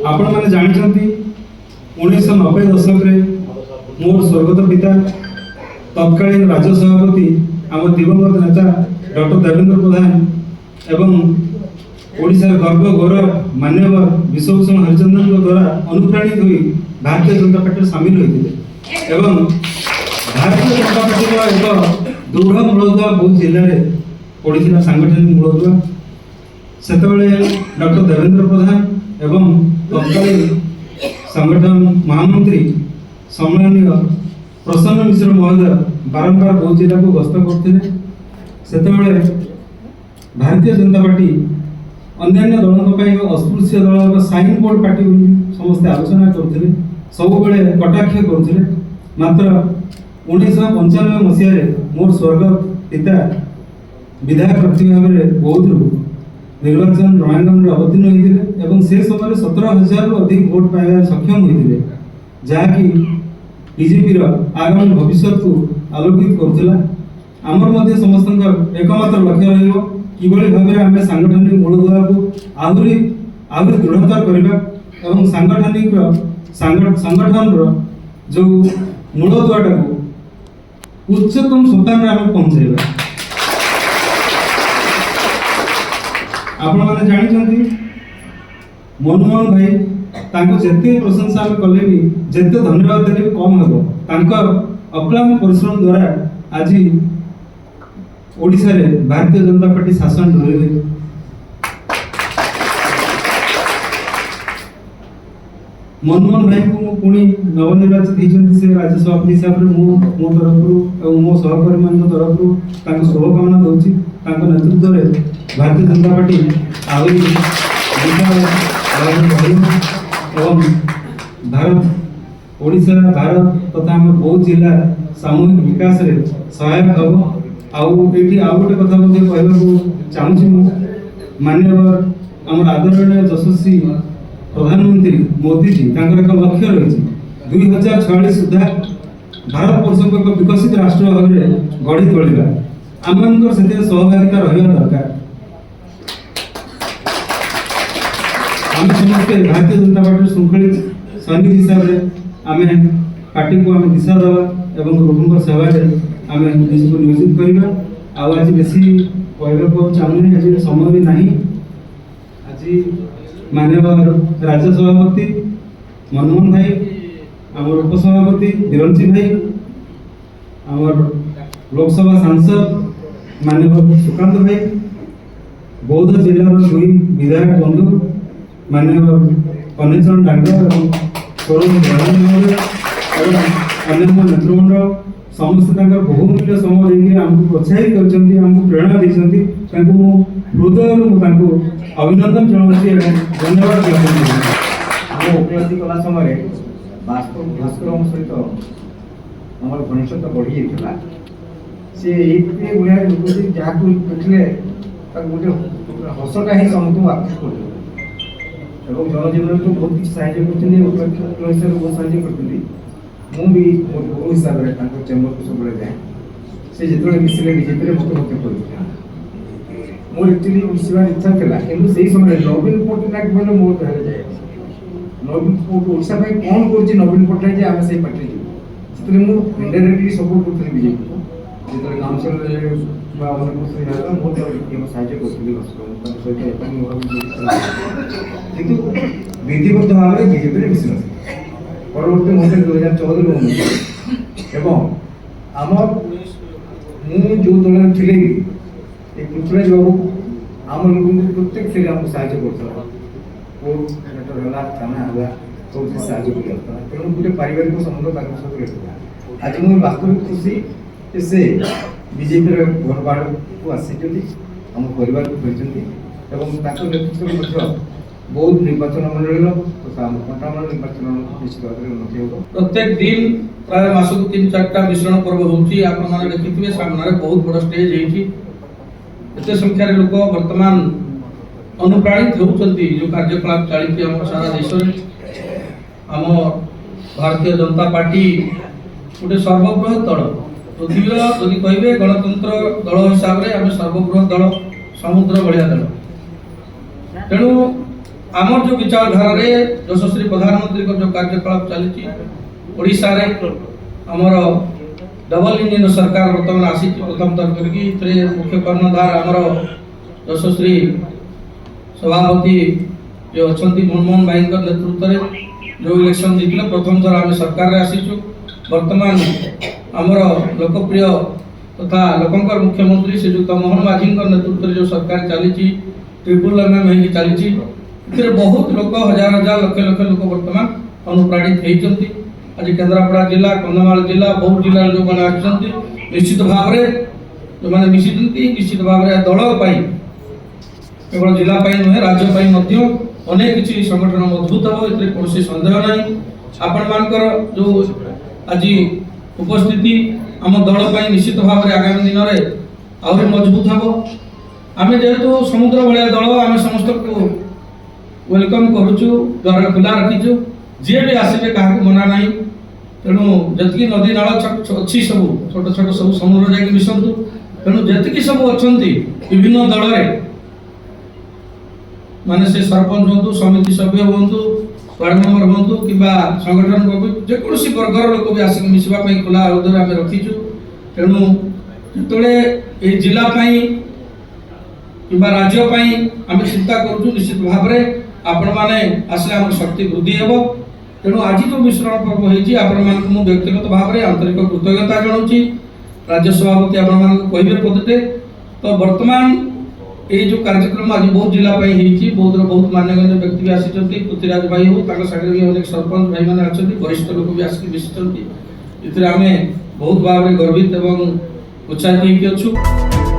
आपण मैंने जानते 1990 दशक मोर स्वर्गत पिता तत्कालीन राज्य सभापति आम दिवंगत नेता डॉक्टर देवेंद्र प्रधान एवं ओडिशा गर्व गौरव मान्यवर विश्वभूषण हरिचंदन द्वारा अनुप्राणित हुई भारतीय जनता पार्टी सामिल होते एवं भारतीय जनता पार्टी एक दृढ़ मूलदुआ बौद्ध जिले में पड़ा सांगठनिक मूलदुआ से डॉक्टर देवेंद्र प्रधान एवं तत्कालीन संगठन महामंत्री सम्माननीय प्रसन्न मिश्र महोदय बारंबार बौद्ध जिला को गस्त करते से भारतीय जनता पार्टी अन्य दलों अस्पृश्य दल साइन बोर्ड पार्टी समस्ते आलोचना करते सब कटाक्ष करते मात्र 1995 मसीह मोर स्वर्गत पिता विधायक प्रार्थी भाव में बौद्ध निर्वाचन रणांगन अवतीर्ण होते से समय 17,000 रु अधिक भोट पाइबार सक्षम होते जहाँकि बीजेपी आगामी भविष्य को आलोकित करुला आमर समस्त एकमात्र लक्ष्य रही भाव आम सांगठनिक मूलदुआ को आहरी दृढ़तर करवा सांगठनिक संगठन जो मूलदुआटा को उच्चतम सोपान में आम पहुँचाइबा। आपण मैंने जानते मनमोहन भाई तांको जेते प्रशंसा कले भी जेते धन्यवाद देले कम हेबो तांकर अक्लाम परिश्रम द्वारा आज ओडिशा रे भारतीय जनता पार्टी शासन रही मनमोहन भाई को पुणी नवनिर्वाचित होती से राज्य सभापति हिसाब से मो तरफ मो सहकर्मी मान तरफ शुभकामना दूसरी नेतृत्व में भारतीय जनता पार्टी आहरी एवं भारत ओडिशा भारत तथा आम बौद्ध जिला सामूहिक विकास रे सहायक हम आउ गोटे कथा कहूँ चाहूँगी मान्यवर आम आदरणीय यशस्वी प्रधानमंत्री मोदी जी एक लक्ष्य रही 2046 सुधा भारत वर्ष को एक विकसित राष्ट्र भाव में गढ़ी तोड़ा आम से सहभागिता रहा दरकार। आम समस्ते भारतीय जनता पार्टी श्रृंखलित सैनिक हिसाब से आम पार्टी को आम दिशा देवा एवं लोकों सेवा आम निजक नियोजित करवा आज बेसी कहवाक चाहूँ आज समय भी नहीं आज माननीय राज्य सभापति मनमोहन भाई आम उपसभापति बिरंची भाई आम लोकसभा सांसद माननीय सुकांत भाई बौद्ध जिलार दुई विधायक बंधु माननीय कन्हैचरण डांगर और अन्य नेतृमंडल समस्त बहुमूल्य समय देकर आमको प्रोत्साहित कर प्रेरणा देते हृदय अभिनंदन जनाऊँ धन्यवाद ज्ञापन उपलब्धि कला समय भास्कर सहित आम घनिष्ठता बढ़ी जाता सी भाया लोक जहाँ देखले गोटे हसटा ही समस्त आकृष्ट कर जनजीवन तो बहुत किसी साहय कर हिसाब से बहुत साहय करती मुझे गुरु हिसाब से चेम्बर को सब जाए से जो मिसले बीजेपी मत मत कर मोर एक्चुअली मिसवार इच्छा था कि से समय नवीन पट्टनायक बोले मोर कह जाए नवीन ओडिशा कौन कर नवीन पट्टनायक आम से पार्टी जी मुझे इनडायरेक्टली सपोर्ट करी बीजेपी को जो काउनसिल बहुत साहय किंतु विधिबद्ध भाव में बीजेपी मिसी परवर्ती मध्य 2014 एवं आमर मु जो दल थी पृथ्वीराज बाबू आम लोग प्रत्येक से आमको साहय कर थाना हुआ सब साहय कर तेणु गोटे पारिवारिक संबंध सहित आज मुझे वास्तविक खुशी से बीजेपी घर बाड़ को आसी आम परिवार को कहते नेतृत्व बहुत निर्वाचन मंडल तथा कंटामंडल निर्वाचन निश्चित भाव में उन्नति होगा। प्रत्येक दिन प्राय मास को 3-4टा मिश्रण पर्व होची आपण माने देखिथिबे सामने बहुत बड़ स्टेज हेची एते संख्या रे लोक वर्तमान अनुप्राणित होउचंती जो कार्यकलाप चालिछि हम सारा देश रे हम भारतीय जनता पार्टी गोटे सर्वबृहत दल पृथ्वीर यदि कहबे गणतंत्र दल हिसाब रे हम सर्वबृहत दल समुद्र बढ़िया दल तेणु आमर जो विचारधारा रे यशस्वी प्रधानमंत्री को जो कार्यकलाप चली ओडिशा रे आमर डबल इंजन सरकार वर्तमान आसी प्रथम थर करके मुख्य कर्णधार आमर यशस्वी सभापति जो अच्छा मनमोहन भाई नेतृत्व में जो इलेक्शन जीतले प्रथम थर आम सरकार रे आसीचु वर्तमान आमर लोकप्रिय तथा लोकंकर मुख्यमंत्री श्रीयुक्त मोहन माझी नेतृत्व जो सरकार चली ट्रिपल एमएम चली बहुत लोक हजार हजार लक्ष लक्ष लोक वर्तमान अनुप्राणित होती आज केन्द्रापड़ा जिला कंधमाल जिला बौद्ध जिला जो मैंने आसती निश्चित भाव जो मैंने मिशिंट निश्चित भाव दल केवल जिला नुहे राज्य अनेक किसी संगठन मजबूत हम ये कौन सन्देह ना आपण मानकर जो आज उपस्थिति आम दल निश्चित भाव आगामी दिन में आहरी मजबूत हम आम जेहेतु समुद्र भाया दल आम समस्त को वेलकम करुचु द्वार खुला रखीचु जी भी आसवे क्या मना ना तेणु जी नदी नाल अच्छी सब छोट छोट सब समुद्र जाकि मिशंतु तेणु जी सब अच्छा विभिन्न दल माने से सरपंच हूँ समिति सभ्य हूँ वार्ड मेंबर हूँ कि संगठन जेकोसी वर्गर लोक भी आसिक मिसवाई खुला हृदय आम रखीचु तेणु जो जिलापाई कि राज्य आम चिंता करूँ निश्चित भाव में आपण मैंने आसले आम शक्ति वृद्धि हेब तेणु आज जो मिश्रण पर्व होती आपण व्यक्तिगत भाव में आंतरिक कृतज्ञता जनाऊँगी राज्य सभापति आपण कहे पदटे तो वर्तमान ये जो कार्यक्रम आज बहुत जिलापाई बहुत बहुत मान्यगण्य व्यक्ति भी आसी पृथ्वीराज भाई हो सागर भी अनेक सरपंच भाई मैंने अच्छा वरिष्ठ लोक भी आसिक मिशिंट आम बहुत भाव में गर्वित और उत्साहित होती।